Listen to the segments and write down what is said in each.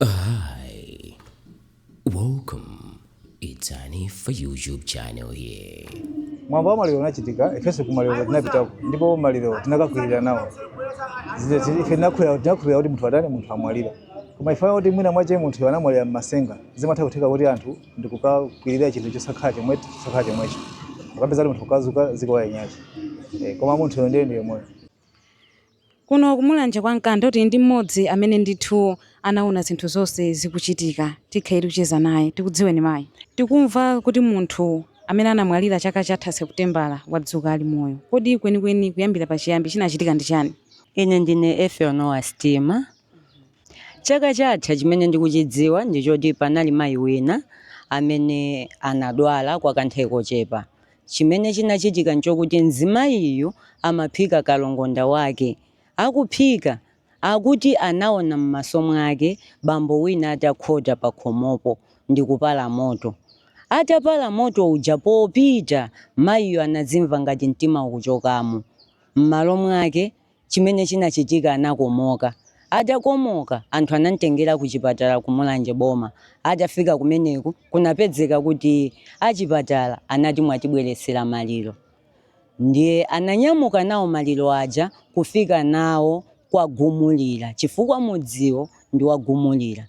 Hi, welcome. It's Ani for YouTube channel here. Mwamba maliro nachitika ifese kumaliro tinapita ndipo maliro tinakakwirira nawo ife nakwira kuti munthu adani munthu amwalira koma ifa kuti mwina mwache munthu anamwalira m'masenga zimatha kutheka kuti anthu ndikukakwirira chinthu chosakhala chomwecho akapeza munthu ukazuka ziko yanyachi koma munthu ndiye moyo kuno kumulanje kwa mkanda kuti ndi mmodzi amene ndithu anaona zinthu zonse zikuchitika tikhairi kucheza naye tikudziweni mayi tikumva kuti munthu amene anamwalira chaka chatha Seputembala wadzuka ali moyo kodi kwenikweni kuyambira pachiyambi chinachitika ndi chani? Ine ndine Efeonowa Stima. Chaka chatha chimene ndikuchidziwa ndichoti panali mayi wina amene anadwala kwa kanthawi kochepa. Chimene chinachitika nchokuti mzimayiyu amaphika kalongonda wake. Akuphika akuti anaona m'maso mwake bambo wina atakhota pa khomopo ndikupala moto. Atapala moto uja popita mayiyo anazimva ngati mtima ukuchokamo. M'malo mwake chimene chinachitika anakomoka. Atakomoka anthu anamtengera ku chipatala kumulanje boma. Atafika kumeneku kunapezeka kuti achipatala anati mwatibweresera maliro. Ndiye ananyamuka nawo maliro aja kufika nawo kwa Gumulira chifukwa mudziwo ndi wa Gumulira.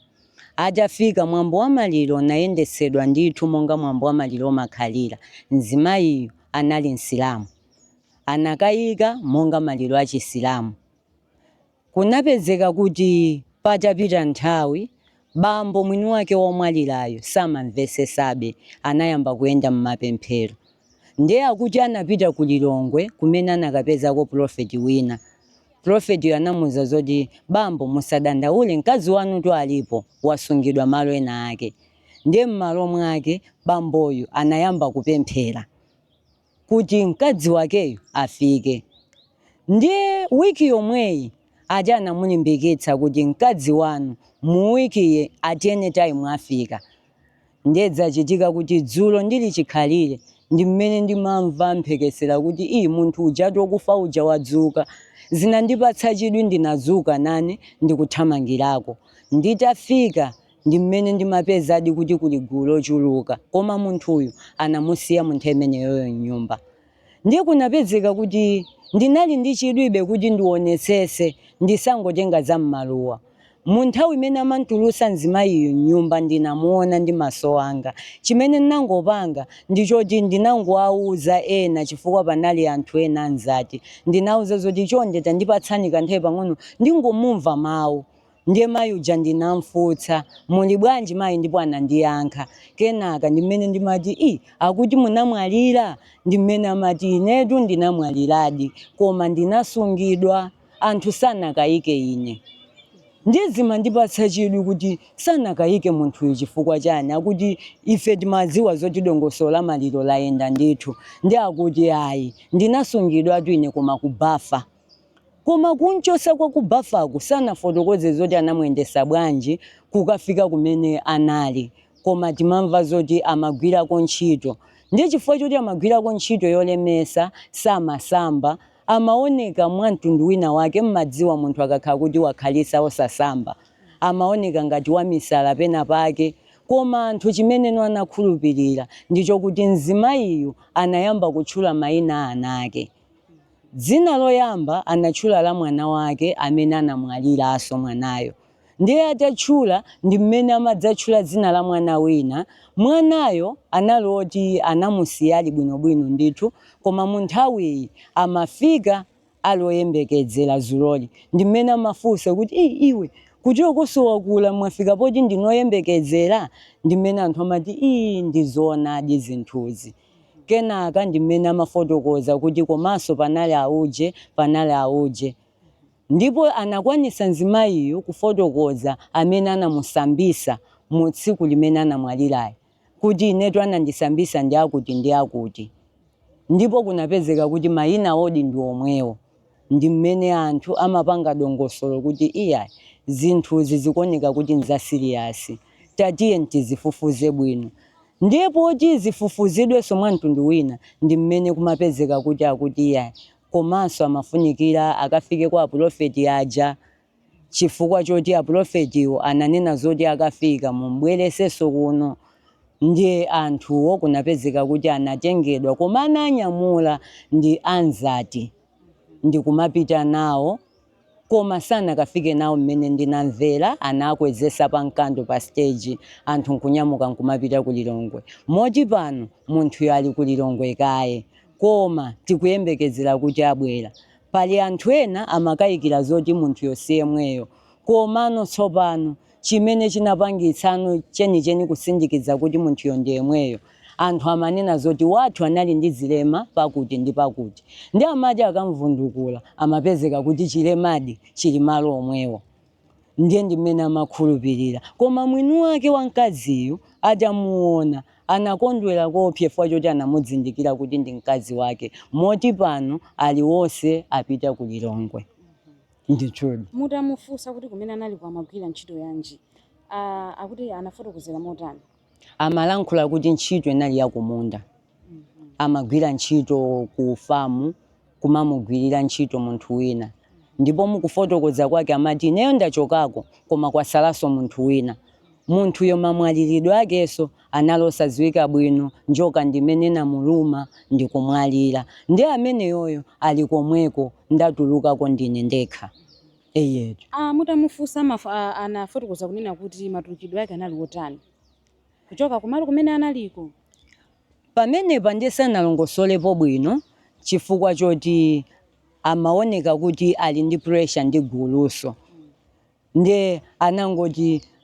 Atafika mwambo wa maliro nayendesedwa ndithu monga mwambo wa maliro makhalira. Mzimayiyu anali Msilamu. Anakayika monga maliro a Chisilamu. Kunapezeka kuti patapita nthawi bambo mwini wake womwalirayo samamvesesabe anayamba kuyenda m'mapemphero. Ndiye akuti anapita ku Lilongwe kumene anakapezako profeti wina. Profeti anamuza zoti bambo musadandaule mkazi wanu tu alipo wasungidwa malo ena ake. Ndiye m'malo mwake bamboyu anayamba kupemphera kuti mkazi wakeyo afike. Ndiye wiki yomweyi aja anamulimbikitsa kuti mkazi wanu mu wiki atiene time afika. Ndiye zachitika kuti dzulo ndili chikhalire ndi mmene ndimamva mphekesera kuti munthu uja tokufa uja wadzuka. Zina ndipatsa chidwi ndinazuka nane ndikuthamangirako. Nditafika ndi mmene ndimapeza adi kuti kuli gulu lochuluka koma munthuyu anamusiya munthu imeneyo m'nyumba. Ndiye kunapezeka kuti ndinali ndi chidwibe kuti ndionetsetse ndisangotenga za m'maluwa. Munthawi imene amantulusa mzimayiyo m'nyumba ndinamuona ndi maso anga. Chimene ndinangopanga ndichoti ndinangowauza ena chifukwa panali anthu ena anzati. Ndinauza zoti chonde tandipatsani kanthawi pang'ono ndingomumva mawu. Ndiye mayi uja ndinamfutsa muli bwanji mayi ndipo anandiyankha. Kenaka ndimene ndimati akuti munamwalira. Ndimene amati inetu ndinamwaliradi koma ndinasungidwa anthu sanakayike ine. Ndizima ndipatsa chidwi kuti sanakayike munthuyu chifukwa chani akuti ife timadziwa zoti dongosolo la maliro layenda ndithu. Ndi akuti ayi ndinasungidwa tu ine koma kubafa. Koma kunchosa kwa kubafaku sanafotokoze zoti anamuyendesa bwanji kukafika kumene anali. Koma timamva zoti amagwirako ntchito. Ndi chifukwa choti amagwirako ntchito yolemesa samasamba. Amaoneka mwantundu wina wake mmadziwa munthu akakhala kuti wakhalisa osasamba. Amaoneka ngati wamisala pena pake. Koma anthu chimene anakhulupirira ndicho kuti mzimayiyu anayamba kutchula mayina ana ake. Dzina loyamba anatchula la mwana wake amene anamwaliraso mwanayo. Ndiye atatchula ndi mmene amadzatchula dzina la mwana wina. Mwanayo analoti anamusiya ali bwinobwino ndithu koma munthawiyi amafika aloyembekezera zuloli. Ndi mmene amafunsa kuti iwe kuti okosowa kula mwafika poti ndinoyembekezera. Ndi mmene anthu amati ndizoonadi zinthuzi. Kenaka ndi mmene amafotokoza kuti komanso panali auje. Ndipo anakwanisa mzimayiyo kufotokoza amene anamusambisa mu tsiku limene anamwalirayo. Kuti inetu anandisambisa ndi akuti. Ndipo kunapezeka kuti mayina odi ndi omwewo. Ndi mmene anthu amapanga dongosolo kuti zinthuzi zikuoneka kuti nzasiriyasi. Tatiye ntizifufuze bwino. Ndipo zifufuzidwenso mwantundu wina ndi mmene kumapezeka kuti komanso amafunikira akafike kwa profeti aja chifukwa choti aprofetiwo ananena zoti akafika mumbwereseso kuno. Ndiye anthuwo kunapezeka kuti anatengedwa koma ananyamula ndi anzati ndi kumapita nawo koma sanakafike nawo mmene ndinamvera anakwezesa pa mkando pa stage anthu nkunyamuka nkumapita ku Lilongwe. Moti pano munthuyo ali ku Lilongwe kaye koma tikuyembekezera kuti abwera. Pali anthu ena amakayikira zoti munthuyo si yemweyo komano tsopano chimene chinapangitsano chenicheni kusindikiza kuti munthuyo ndi yemweyo. Anthu amanena zoti wathu anali ndi zilema pakuti ndi pakuti. Ndi amati akamvundukula amapezeka kuti chilemadi chili malo omwewo. Ndiye ndimene amakhulupirira. Koma mwini wake wamkaziyo atamuona anakondwera kopye chifukwa choti anamudzindikira kuti ndi mkazi wake. Moti pano ali wonse apita ku Lilongwe. Ndithudi. Mutamufunsa kuti kumene anali kwamagwira ntchito yanji. Akuti anafotokozera motani. Amalankhula kuti ntchito inali yakumunda. Amagwira ntchito ku famu kumamugwirira ntchito munthu wina. Ndipo mukufotokoza kwake amati ineyo ndachokako koma kwasalaso munthu wina. Munthuyo mamwaliridwe akeso analosadziwika bwino njoka ndimene namuluma ndikumwalira. Ndi ameneyoyo ali komweko ndatulukako ndine ndekha. Eyetu. Mutamufunsa anafotokoza kunena kuti matulukidwe ake anali wotani. Kuchoka kumalo kumene analiko. Pamenepa ndisanalongosolepo bwino chifukwa choti amaoneka kuti ali ndi pressure ndi guluso. Ndiye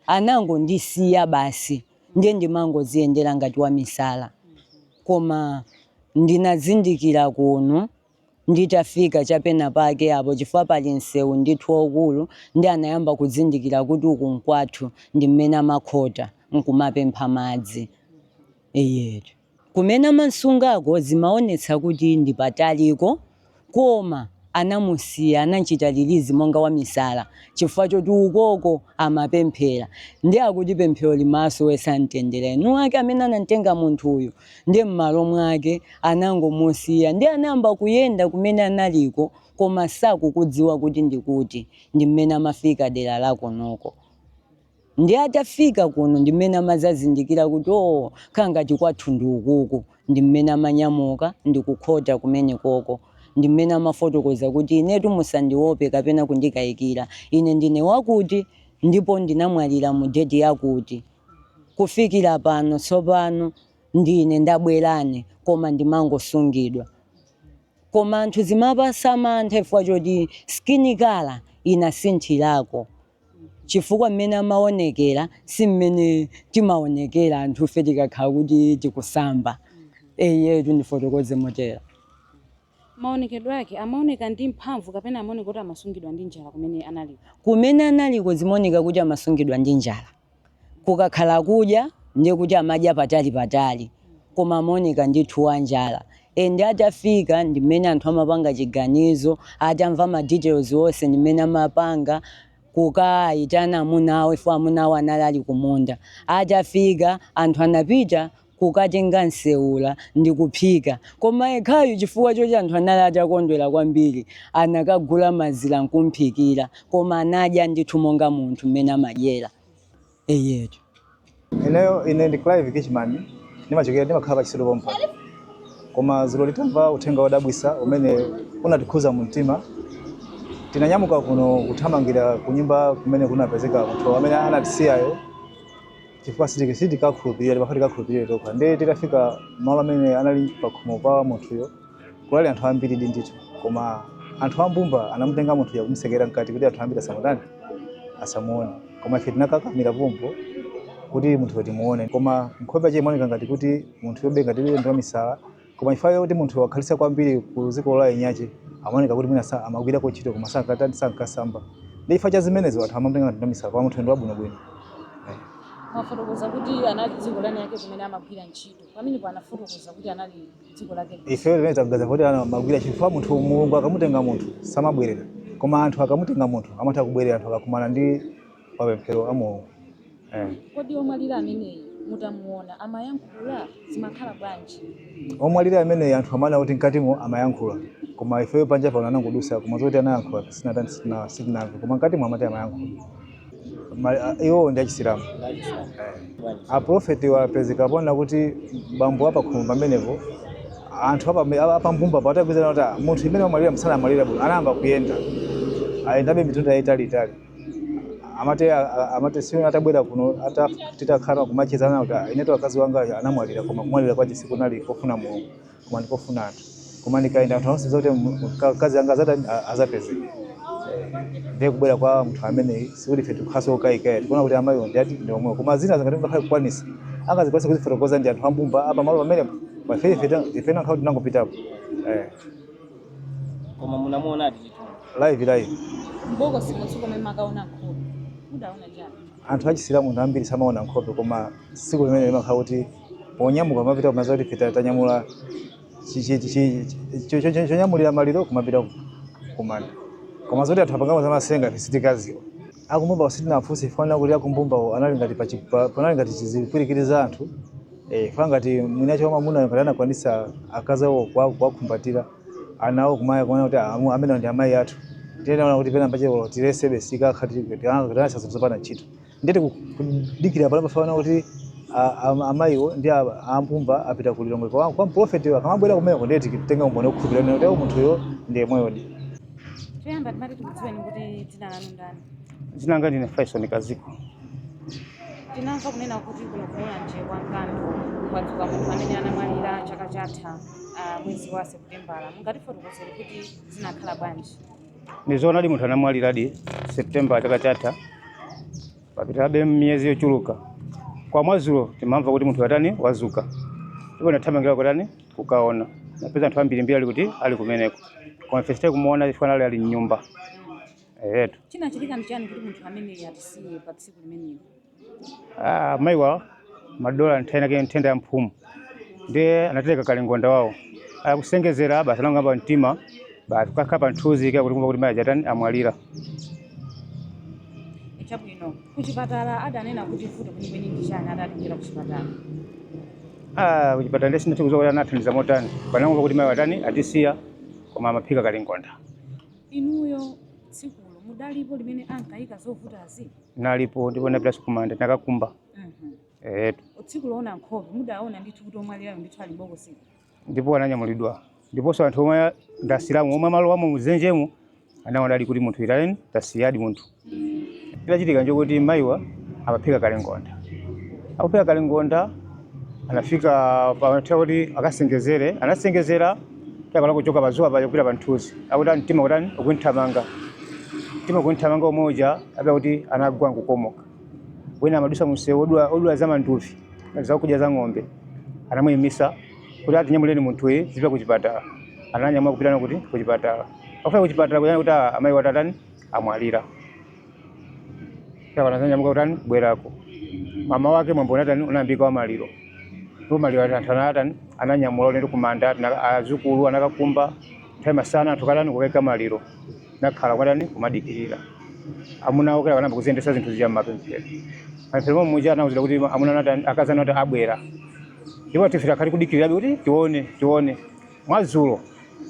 anangondisiya basi. Ndiye ndimangoziyendera ngati wa misala. Koma ndinazindikira kuno nditafika chapena pake apo chifukwa pali msewu ndithu okulu ndi anayamba kuzindikira kuti uku nkwathu ndi mmene amakhota nkumapempha madzi. Eyetu. Kumene amansungako zimaonetsa kuti ndi pataliko koma anamusiya anachita lilizi monga wa misala chifukwa choti ukoko amapemphera. Ndi akuti pemphero limaso wesantendere. Nuwake amene anamtenga munthuyu ndi m'malo mwake anangomusiya ndi anayamba kuyenda kumene analiko koma sakukudziwa kuti ndikuti ndi mmene amafika dera lako noko. Ndi atafika kuno ndi mmene amazazindikira kuti khangati kwathu ndi ukuku ndi mmene amanyamuka ndi kukhota kumene koko. Ndi mmene amafotokoza kuti inetu musandiope kapena kundikayikira. Ine ndine wakuti ndipo ndinamwalira mu date yakuti. Kufikira pano tsopano ndine ndabwerane koma ndimangosungidwa. Koma anthu zimapasa mantha chifukwa choti skin color inasinthirako. Chifukwa mmene amaonekera si mmene timaonekera anthu fe tikakhala kuti tikusamba. Eyetu ndifotokoze motera. Maonekedwe ake amaoneka ndi mphamvu kapena amaoneka kuti amasungidwa ndi njala kumene analiko. Kumene analiko zimaoneka kuti amasungidwa ndi njala. Kukakhala kudya ndiye kuti amadya patali koma amaoneka ndithu wa njala. Ndi atafika ndi mmene anthu amapanga chiganizo atamva ma details onse ndi mmene amapanga kukayitana amunawo ifo amunawo anali kumunda. Atafika anthu anapita kukatenga nseula ndi kuphika. Koma ekhayo chifukwa choti anthu anali atakondwera kwambiri anakagula mazira nkumphikira koma anadya ndithu monga munthu mmene amadyera. Eyetu. Ine ndi Clive Kichman ndimachokera ndimakhala pachisiro pompa. Koma zilo litamva uthenga wodabwisa umene unatikhuza mu mtima. Tinanyamuka kuno kuthamangira kunyumba kumene kunapezeka munthu amene anatisiyayo. Chifukwa sitikakhulupirira tipafati kakhulupirira tokha. Ndi titafika malo amene anali pakhomo pa munthuyo kulali anthu ambiri ndithu. Koma anthu ambumba anamutenga munthuyo kumusekera mkati kuti anthu ambiri asamuone. Koma ife tinakakamira pompo kuti munthuyo timuone. Koma nkhope yake imaoneka ngati kuti munthuyo be ngati ndi misala. Koma ifayo kuti munthu wakhalisa kwambiri ku dziko la Inyache amaoneka kuti mwina amagwirako ntchito koma sankasamba. Ndi ifa cha zimenezo anthu amamutenga ngati ndi misala kwa munthu ndi wabwinobwino. Mafotokoza kuti anali dziko lani yake kumene amagwira ntchito. Pamene anafotokoza kuti anali dziko lake. Ife limene tagaza kuti amagwira chifukwa munthu Mulungu akamutenga munthu samabwerera. Koma anthu akamutenga munthu amatha kubwerera anthu akakumana ndi mapemphero amoyo. Kodi omwalira ameneyi mutamuona amayankhula zimakhala bwanji? Omwalira amene anthu amana kuti mkatimo amayankhula. Koma ifeyo panja pano anangodusa koma zoti anayankhula sitinamve koma mkatimo amati amayankhula. Iwo ndi achisilamu. Aprofeti wapezeka pona kuti bambo apa khumba pamenepo anthu apa mbumba patapezana kuti munthu imene amwalira msana amwalira bwino anayamba kuyenda ayendabe mitunda yaitali amate sio atabwera kuno titakhala kumachezana kuti ineto akazi wanga anamwalira koma kumwalira kwaje siku nali kofuna Mulungu koma ndikofuna anthu koma ndikaenda anthu onse zote kazi anga azapeze ndiye kubwera kwa mtu amene sikuti fetu khaso okaika tikuona kuti amayi ndi ati ndi omwe koma zina zangati ngakhale kukwanisa angazikwasa kuzifotokoza ndi anthu ambumba apa malo pamene ifena nkhawo tinangopitapo koma munamuona ati live Mboko simutsuko memakaona nkhope. Mudaona njani? Anthu achisilamu munthu ambiri samaona nkhope koma siku limene limakhala kuti ponyamuka mapita kumazoti feta tanyamula chonyamulira maliro kumapita kumanda. Koma zoti anthu apangamo zamasenga tisitikaziwa. Akumumba usitina afusi fana kuti akumbumba anali ngati chizipwirikiriza anthu. Fana ngati mwinacho mamuna ngati anakwanisa akazawo kwakumbatira anawo kumaya kuona kuti amene ndi amayi athu. Tena kuti pena pache tiresebe sika khati kana sazopana ntchito. Ndete kudikira pala pafana kuti amayiwo ndi ampumba apita kulilongwe kwa prophet akamabwera kumene kondeti kutenga umbone okukhupira kuti munthuyo ndiye moyo ndi. Toyamba timati tikudziweni kuti dzina lanu ndani? Dzina langa ndine Faison Kaziko. Tinamva kunena kuti kuno kumulanje kwa Nkando Wadzuka munthu amene anamwalira chaka chatha mwezi wa Septembala. Mungatifotokozere kuti zinakhala bwanji? Ndizoona ali munthu anamwalira di September chaka chatha. Papitabe miyezi yochuluka. Kwa mwazulo timamva kuti munthu watani wazuka. Ndipo nathamangira kutani kukaona. Napeza anthu ambiri ali kuti ali kumeneko. Koma feste kumuona ifanale ali nyumba. Chinachitika ndichani kuti munthu amene atisiye pa tsiku limenelo? Maiwa madola ntenda ya mphumu. Ndiye anatereka kalingonda wawo. Akusengezera basa nangamba mtima. Bakakapa nthuzi kuti kumva kuti mayi jatani amwalira. Chabwino kuchipatala adanena kuti futi kuni ndichani atatengera kuchipatala. Kuchipatala ndesina tikuzokuti anathandiza motani. Panangomva kuti mayi watani atisiya koma amaphika kalingonda. Inuyo tsikulo mudalipo limene ankayika zovutazi? Nalipo ndipo napita kumanda nakakumba. Tsiku loona nkhope mudaona ndithu kuti omwalirayo ndithu ali bokosi. Ndipo ananyamulidwa. Ndiponso anthu omwe ndasilamu omwe malo wamo muzenjemu anaona ali kuti munthu itani tasiyadi munthu. Chitika njokuti mayiwa amaphika kalingonda. Akuphika kalingonda anafika pa kuti akasengezere, anasengezera takala kuchoka pazuwa pa kupita pa nthuzi. Akuti mtima kutani ukunthamanga. Mtima ukunthamanga umoja abe kuti anagwa kukomoka. Wena amadusa msewu odula za manduvi, za kudya za ng'ombe. Anamuyimisa kuti atinyamuleni munthu uyu zipita kuchipatala. Ananyamula kupitana kuti kuchipatala. Afika kuchipatala kuyani kuti amayi watatani amwalira. Kwa ananyamula kutani bwerako. Mama wake mwambona tani unambika wa maliro. Ndipo maliro atantana ananyamula nendo kumanda Adzukulu anakakumba tema sana tukatani kuweka maliro. Nakhala kwatani kumadikirira. Amuna okera kanamba kuzendesa zinthu zija mapemphero. Mapemphero mmoja anawuza kuti amuna natani akazana kuti abwera. Ndipo tifika kali kudikirira kuti tione. Mwazulo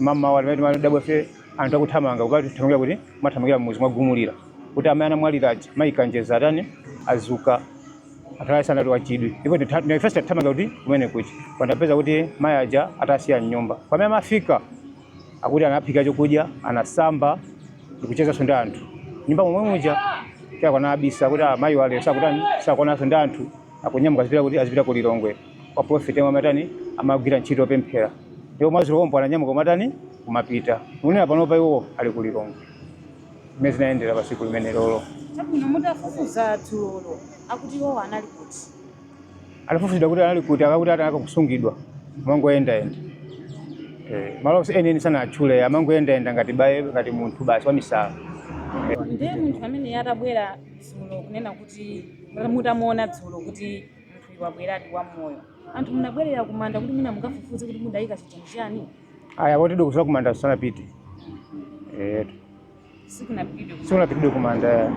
mama wale madabwa fe anthu akuthamanga ukati thamangira kuti mathamangira muzi mwagumulira. Kuti amayi anamwaliraje mayikanjeza tani azuka. Atasana ndo wachidwi. Ndipo ndi first thamangira kuti kumene kuchi. Pandapeza kuti mayi aja atasiya nyumba. Pamene mafika akuti anaphika chokudya, anasamba, ndikucheza sonda anthu. Nyumba momwe muja kana abisa kuti mayi wale sakutani sakona sonda anthu akunyamuka zipita kuti azipita kulilongwe. Kwa prophet amatani amagwira ntchito pemphera. Ndipo mwazulo ompo ananyamuka matani kumapita. Unena panopa iwo ali kulilongwe. Mezi naendera pasiku limene lolo. Chabwino mutafufuza tulolo akuti iwo anali kuti. Alifufuzidwa kuti anali kuti akakuti akakusungidwa. Mangoenda. Malo eni sana achule amangoenda ngati baye ngati munthu basi wa misala. Ndiye munthu amene yatabwera dzulo kunena kuti mutamuona dzulo kuti munthu wabweradi wa moyo. Anthu munabwerera kumanda kuti mina mukafufuze kuti mudayika chani? Aya woti dokusa kumanda sanapite. Sikunapite kumanda.